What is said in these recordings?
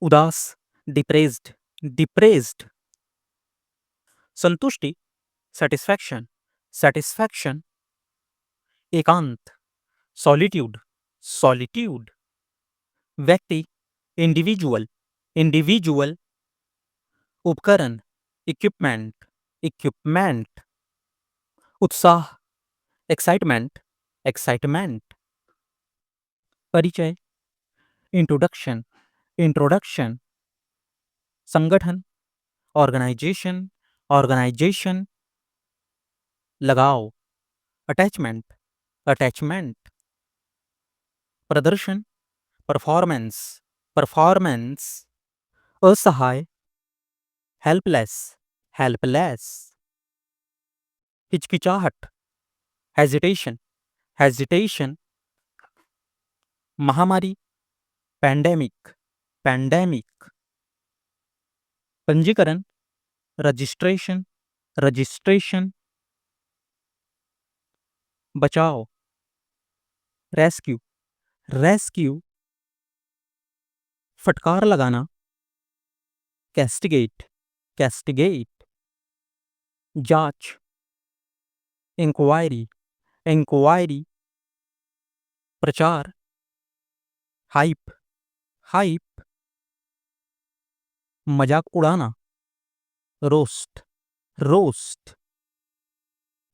उदास, depressed, depressed. संतुष्टि, satisfaction, satisfaction. एकांत, सॉलिट्यूड, सॉलिट्यूड। व्यक्ति, इंडिविजुअल, इंडिविजुअल। उपकरण, इक्विपमेंट, इक्विपमेंट। उत्साह, एक्साइटमेंट, एक्साइटमेंट। परिचय, इंट्रोडक्शन, इंट्रोडक्शन। संगठन, ऑर्गेनाइजेशन, ऑर्गेनाइजेशन। लगाव, अटैचमेंट, अटैचमेंट। प्रदर्शन, परफॉर्मेंस, परफॉर्मेंस। असहाय, हेल्पलेस, हेल्पलेस। हिचकिचाहट, हेजिटेशन, हेजिटेशन। महामारी, पैंडेमिक, पैंडेमिक। पंजीकरण, रजिस्ट्रेशन, रजिस्ट्रेशन। बचाव, रेस्क्यू, रेस्क्यू। फटकार लगाना, कैस्टिगेट, कैस्टिगेट। जांच, इंक्वायरी, इंक्वायरी। प्रचार, हाइप, हाइप। मजाक उड़ाना, रोस्ट, रोस्ट।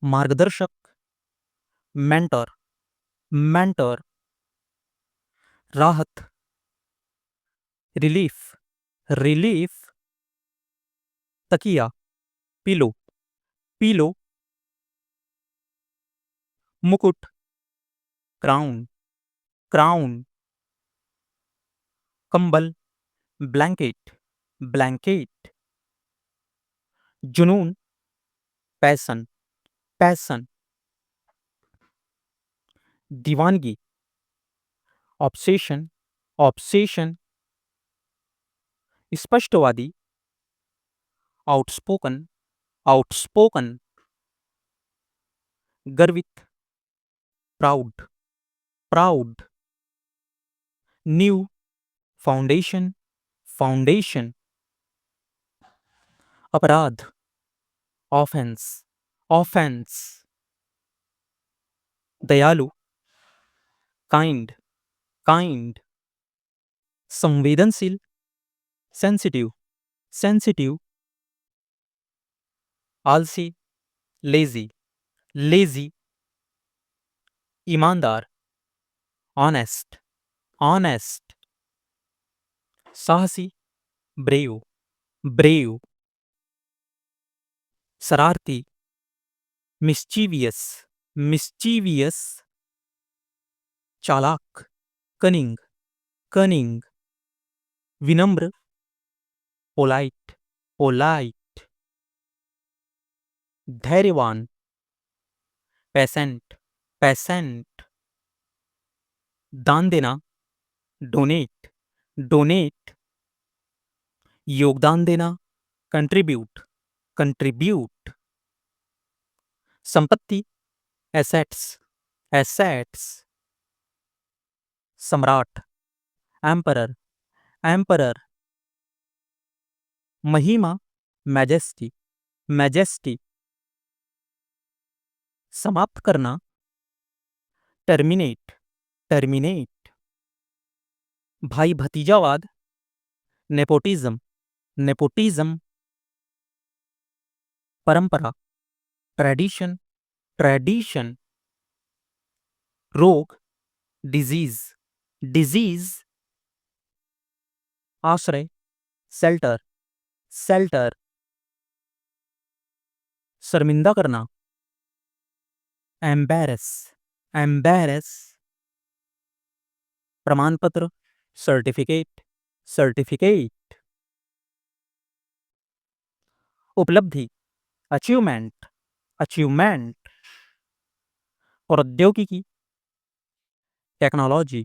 मार्गदर्शक, मेंटर, मेंटर। राहत, रिलीफ, रिलीफ। तकिया, पिलो, पिलो। मुकुट, क्राउन, क्राउन। कंबल, ब्लैंकेट, ब्लैंकेट। जुनून, पैसन, पैसन। दीवानगी, ऑब्सेशन, ऑब्सेशन। स्पष्टवादी, आउटस्पोकन, आउटस्पोकन। गर्वित, प्राउड, प्राउड। न्यू, फाउंडेशन, फाउंडेशन। अपराध, ऑफेंस, ऑफेंस। दयालु, काइंड, काइंड। संवेदनशील, सेंसिटिव, सेंसिटिव। आलसी, लेजी, लेजी। ईमानदार, ऑनेस्ट, ऑनेस्ट। साहसी, ब्रेव, ब्रेव। शरारती, मिस्चीवियस, मिस्चीवियस। चालाक, कनिंग, कनिंग। विनम्र, पोलाइट, पोलाइट। धैर्यवान, पेसेंट, पेसेंट। दान देना, डोनेट, डोनेट। योगदान देना, कंट्रीब्यूट, कंट्रीब्यूट। संपत्ति, एसेट्स, एसेट्स। सम्राट, एम्परर, एम्परर। महिमा, मैजेस्टी, मैजेस्टी। समाप्त करना, टर्मिनेट, टर्मिनेट। भाई भतीजावाद, नेपोटिज्म, नेपोटिज्म। परंपरा, ट्रेडिशन, ट्रेडिशन। रोग, डिजीज, डिजीज। आश्रय, शेल्टर, शेल्टर। शर्मिंदा करना, एम्बैरस, एम्बैरस। प्रमाण पत्र, सर्टिफिकेट, सर्टिफिकेट। उपलब्धि, अचीवमेंट, अचीवमेंट। प्रौद्योगिकी, टेक्नोलॉजी,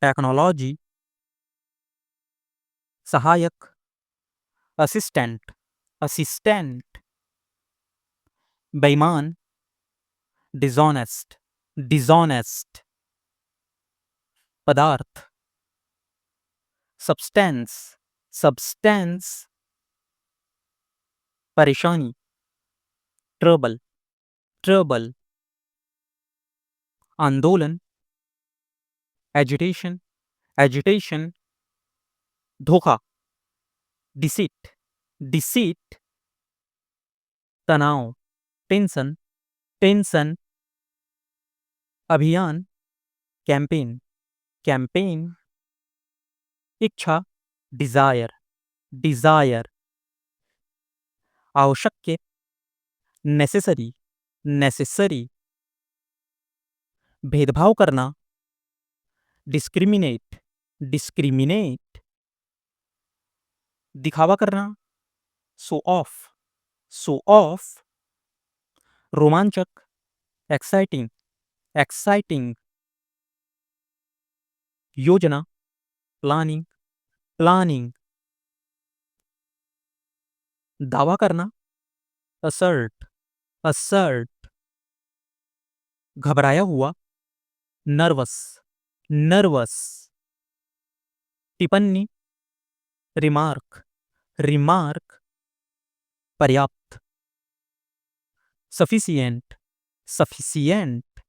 टेक्नोलॉजी। सहायक, असिस्टेंट, असिस्टेंट। बेईमान, डिसऑनेस्ट, डिसऑनेस्ट। पदार्थ, सब्सटेंस, substance, परेशानी, trouble, trouble, आंदोलन, agitation, agitation, धोखा, deceit, deceit, तनाव, टेंशन, टेंशन, अभियान, कैंपेन, कैंपेन, इच्छा, डिजायर, डिजायर, आवश्यक, नेसेसरी, नेसेसरी, भेदभाव करना, डिस्क्रिमिनेट, डिस्क्रिमिनेट, दिखावा करना, शो ऑफ, शो ऑफ, रोमांचक, एक्साइटिंग, एक्साइटिंग, योजना, प्लानिंग, प्लानिंग, दावा करना, असर्ट, असर्ट, घबराया हुआ, नर्वस, नर्वस, टिप्पणी, रिमार्क, रिमार्क, पर्याप्त, सफिशिएंट, सफिशिएंट,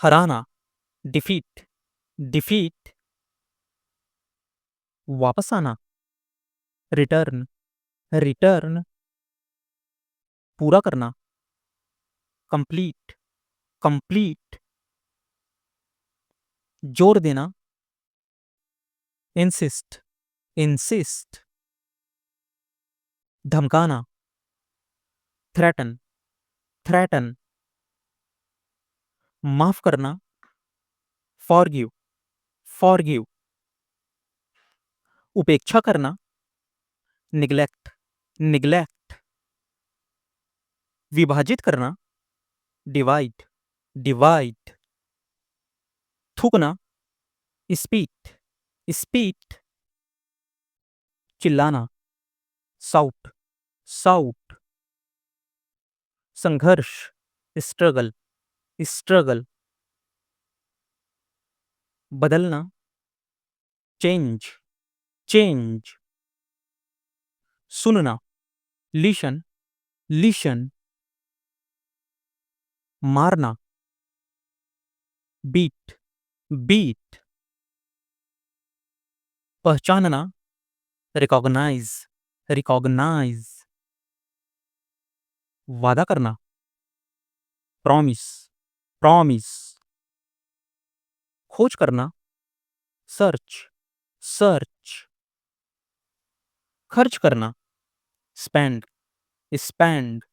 हराना, डिफीट, डिफीट, वापस आना, रिटर्न, रिटर्न, पूरा करना, कंप्लीट, कंप्लीट, जोर देना, इंसिस्ट, इंसिस्ट, धमकाना, थ्रेटन, थ्रेटन, माफ करना, फॉरगिव, फॉरगिव, उपेक्षा करना, निग्लेक्ट, निग्लेक्ट, विभाजित करना, डिवाइड, डिवाइड, थूकना, स्पीट, स्पीट, चिल्लाना, साउट, साउट, संघर्ष, स्ट्रगल, स्ट्रगल, बदलना, चेंज, चेंज, सुनना, लिशन, लिशन, मारना, बीट, बीट, पहचानना, रिकॉग्नाइज, रिकॉग्नाइज, वादा करना, प्रॉमिस, प्रॉमिस, खोज करना, सर्च, सर्च, खर्च करना, स्पेंड, स्पेंड,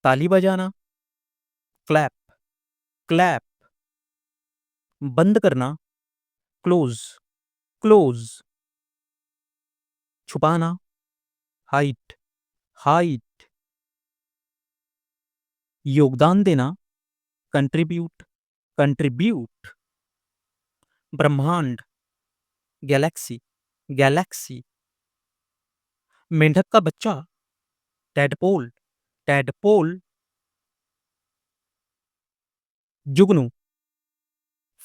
ताली बजाना, क्लैप, क्लैप, बंद करना, क्लोज, क्लोज, छुपाना, हाइट, हाइट, योगदान देना, कंट्रीब्यूट, कंट्रीब्यूट, ब्रह्मांड, गैलेक्सी, गैलेक्सी, मेंढक का बच्चा, टैडपोल, टैडपोल, जुगनू,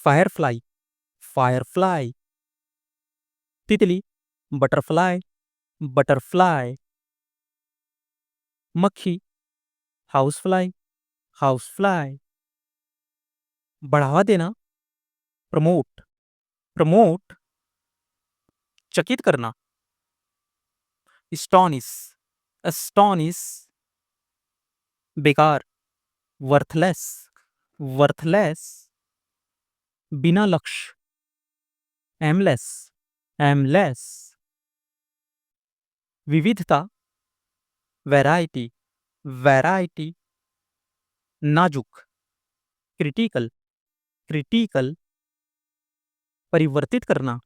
फायरफ्लाई, फायरफ्लाई, तितली, बटरफ्लाई, बटरफ्लाई, मक्खी, हाउसफ्लाई, हाउसफ्लाई, बढ़ावा देना, प्रमोट, प्रमोट, चकित करना, स्टॉनिस, एस्टॉनिस, बेकार, वर्थलेस, वर्थलेस, बिना लक्ष्य, एमलेस, एमलेस, विविधता, वैरायटी, वैरायटी, नाजुक, क्रिटिकल, क्रिटिकल, परिवर्तित करना,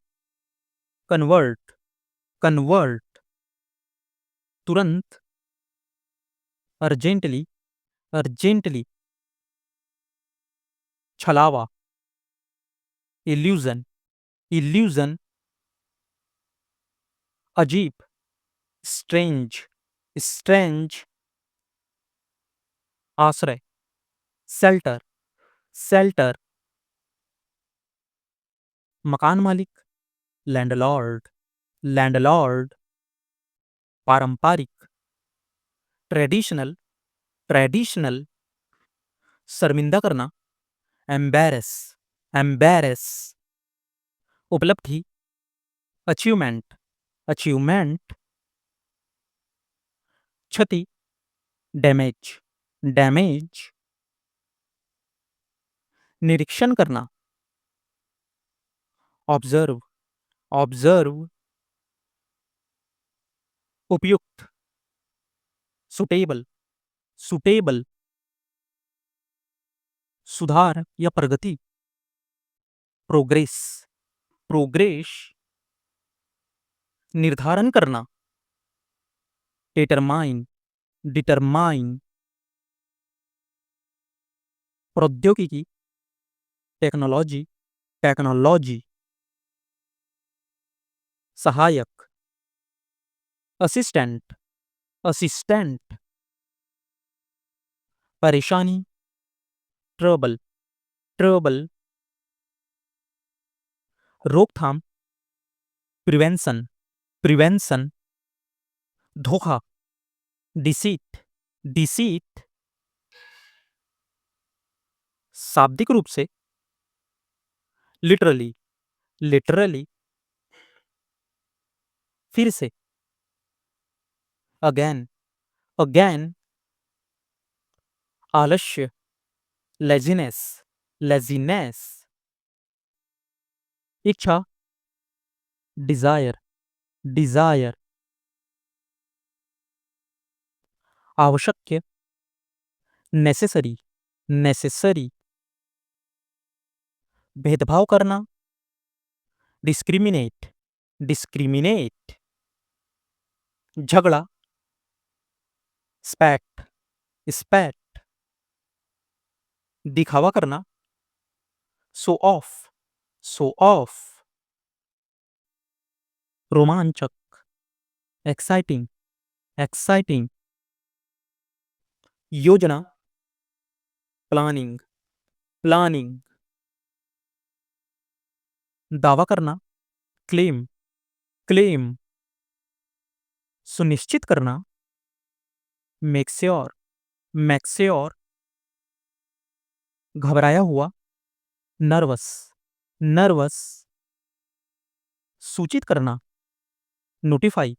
कन्वर्ट, कन्वर्ट, तुरंत, अर्जेंटली, अर्जेंटली, छलावा, इल्यूजन, इल्यूजन, अजीब, स्ट्रेंज, स्ट्रेंज, आश्रय, शेल्टर, शेल्टर, मकान मालिक, लैंडलॉर्ड, लैंडलॉर्ड, पारंपरिक, ट्रेडिशनल, ट्रेडिशनल, शर्मिंदा करना, एम्बैरेस, एम्बैरेस, उपलब्धि, अचीवमेंट, अचीवमेंट, क्षति, डैमेज, डैमेज, निरीक्षण करना, ऑब्जर्व, ऑब्जर्व, उपयुक्त, सुटेबल, सुटेबल, सुधार या प्रगति, प्रोग्रेस, प्रोग्रेस, निर्धारण करना, डिटरमाइन, डिटरमाइन, प्रौद्योगिकी, टेक्नोलॉजी, टेक्नोलॉजी, सहायक, असिस्टेंट, असिस्टेंट, परेशानी, ट्रबल, ट्रबल, रोकथाम, प्रिवेंशन, प्रिवेंशन, धोखा, डिसीट, डिसीट, शाब्दिक रूप से, लिटरली, लिटरली, फिर से, अगेन, अगेन, आलस्य, लेजीनेस, लेजीनेस, इच्छा, डिजायर, डिजायर, आवश्यक, नेसेसरी, नेसेसरी, भेदभाव करना, डिस्क्रिमिनेट, डिस्क्रिमिनेट, झगड़ा, स्पैट, स्पैट, दिखावा करना, शो ऑफ, शो ऑफ, रोमांचक, एक्साइटिंग, एक्साइटिंग, योजना, प्लानिंग, प्लानिंग, दावा करना, क्लेम, क्लेम, सुनिश्चित करना, मेक श्योर, मेक श्योर, घबराया हुआ, नर्वस, नर्वस, सूचित करना, नोटिफाई,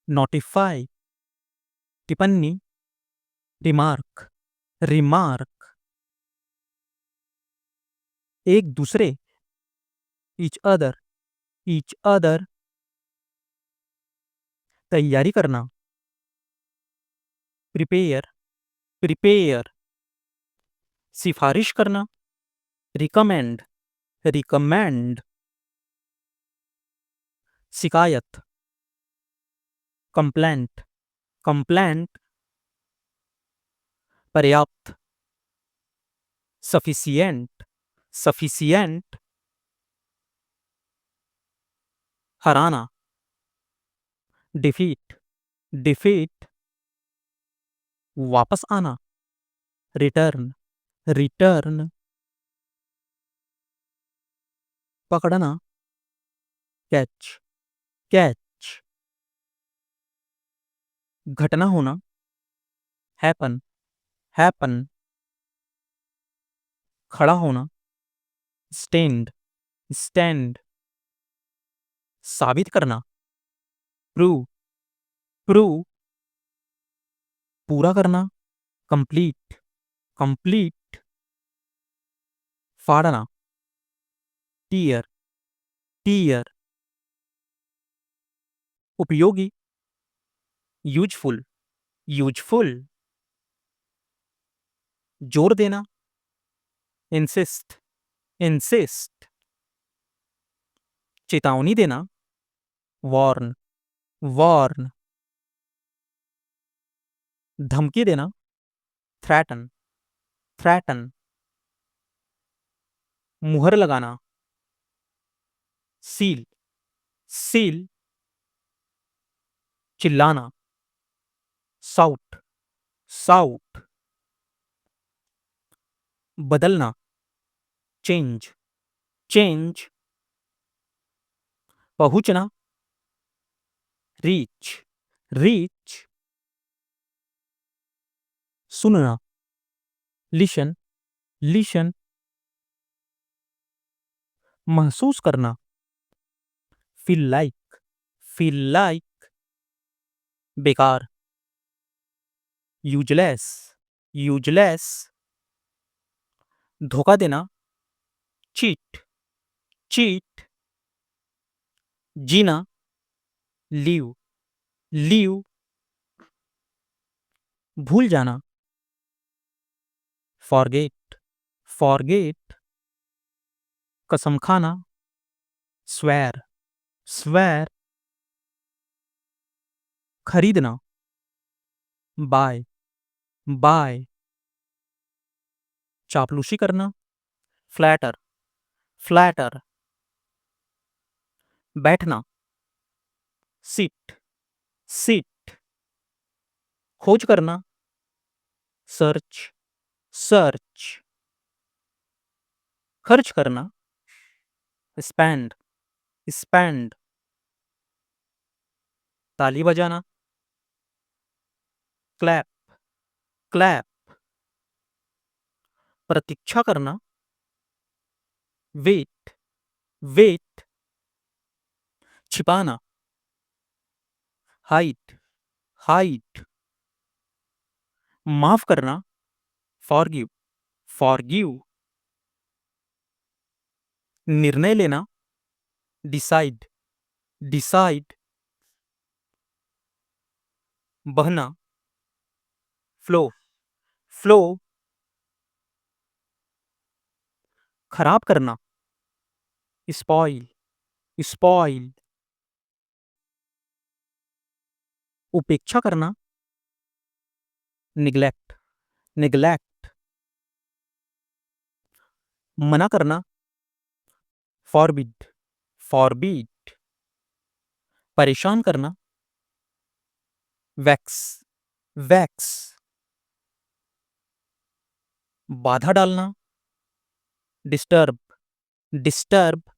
नोटिफाई, टिप्पणी, रिमार्क, रिमार्क, एक दूसरे, ईच अदर, ईच अदर, तैयारी करना, प्रिपेयर, प्रिपेयर, सिफारिश करना, रिकमेंड, रिकमेंड, शिकायत, कंप्लेंट, कंप्लेंट, पर्याप्त, सफिशिएंट, सफिशिएंट, हराना, डिफीट, डिफीट, वापस आना, रिटर्न, रिटर्न, पकड़ना, कैच, कैच, घटना होना, हैपन, हैपन, खड़ा होना, स्टैंड, स्टैंड, साबित करना, प्रूव, प्रूव, पूरा करना, कंप्लीट, कंप्लीट, फाड़ना, टीयर, टीयर, उपयोगी, यूजफुल, यूजफुल, जोर देना, इंसिस्ट, इंसिस्ट, चेतावनी देना, वार्न, वार्न, धमकी देना, थ्रेटन, थ्रेटन, मुहर लगाना, सील, सील, चिल्लाना, साउट, साउट, बदलना, चेंज, चेंज, पहुंचना, रीच, रीच। सुनना, लिशन, लिशन। महसूस करना, फील लाइक, फील लाइक। बेकार, यूजलेस, यूजलेस। धोखा देना, चीट, चीट। जीना, लीव, लीव। भूल जाना, फॉरगेट, फॉरगेट। कसम खाना, स्वेर, स्वेर। खरीदना, बाय, बाय। चापलूसी करना, फ्लैटर, फ्लैटर। बैठना, सिट, सिट। खोज करना, सर्च, सर्च। खर्च करना, स्पेंड, स्पेंड। ताली बजाना, क्लैप, क्लैप। प्रतीक्षा करना, वेट, वेट। छिपाना, हाइड, हाइड। माफ करना, फॉरगिव, फॉरगिव। निर्णय लेना, डिसाइड, डिसाइड। बहना, फ्लो, फ्लो। खराब करना, स्पॉइल, स्पॉइल। उपेक्षा करना, निग्लेक्ट, निग्लेक्ट। मना करना, फॉरबिड, फॉरबिड। परेशान करना, वैक्स, वैक्स। बाधा डालना, डिस्टर्ब, डिस्टर्ब।